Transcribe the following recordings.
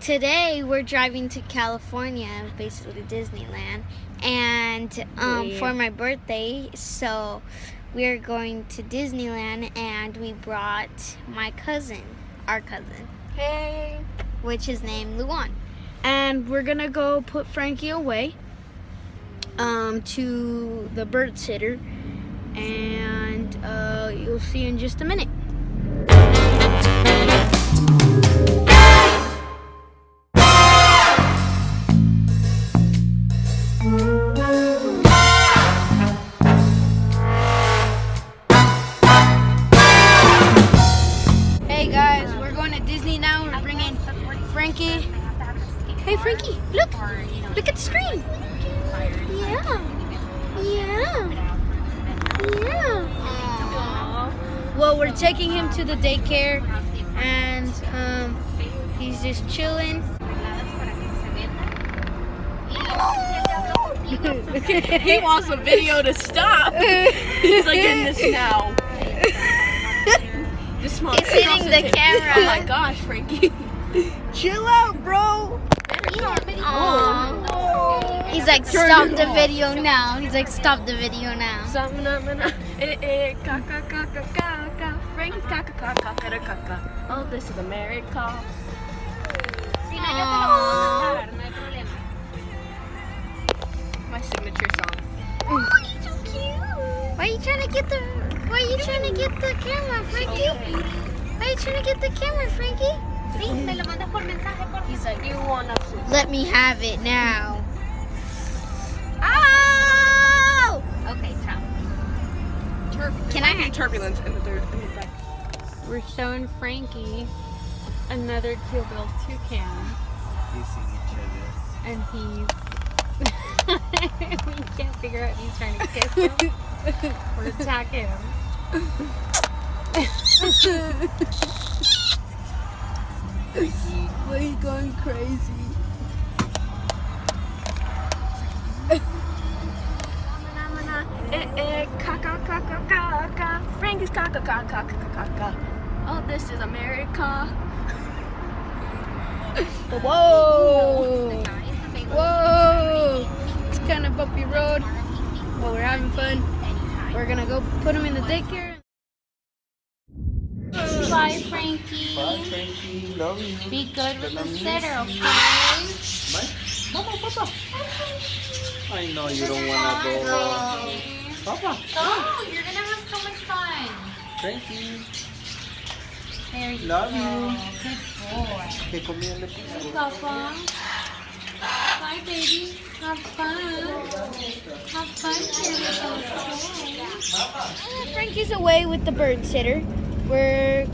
today we're driving to California, basically Disneyland, and for my birthday. So we're going to Disneyland, and we brought our cousin. Hey. Which is named Luan. And we're gonna go put Frankie away to the bird sitter, and you'll see in just a minute. Hey guys, we're going to Disney now. We're bringing Frankie. Hey Frankie, look at the screen. Yeah. Well, we're taking him to the daycare, and he's just chilling. He wants the video to stop. He's like in this now. He's hitting the camera. Oh my gosh, Frankie. Chill out, bro. Aww. He's like, stop the video now. Frankie's caca. Oh, this is America. My signature song. Oh, he's so cute. Why are you trying to get the camera, Frankie? He's like, you wanna? Let me have it now. Oh! Okay, ciao. Can I have turbulence in the back? We're showing Frankie another keel-billed toucan, and we can't figure out if he's trying to kiss him or attack him. Why are you going crazy? Frankie's caca. Oh, this is America. Whoa! It's kind of bumpy road, but we're having fun. We're gonna go put him in the daycare. Bye, Frankie. Bye, Frankie. Love you. Be good with the sitter, okay? Papa. I know you don't wanna go. Papa. Oh, you're gonna have so much fun. Frankie. There you Love go. you. Good boy. ¿Qué comida le Hey, puse? Papa. Bye, baby. Have fun. Have fun here with those toys. Frankie's away with the bird sitter. We're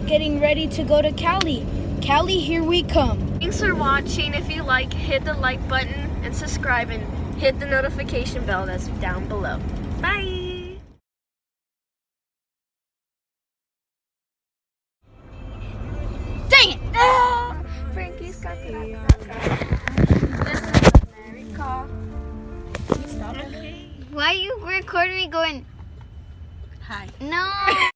getting ready to go to Cali. Cali, here we come. Thanks for watching. If you like, hit the like button and subscribe, and hit the notification bell that's down below. Bye. Dang it! Frankie's caca. Why are you recording me going? Hi. No.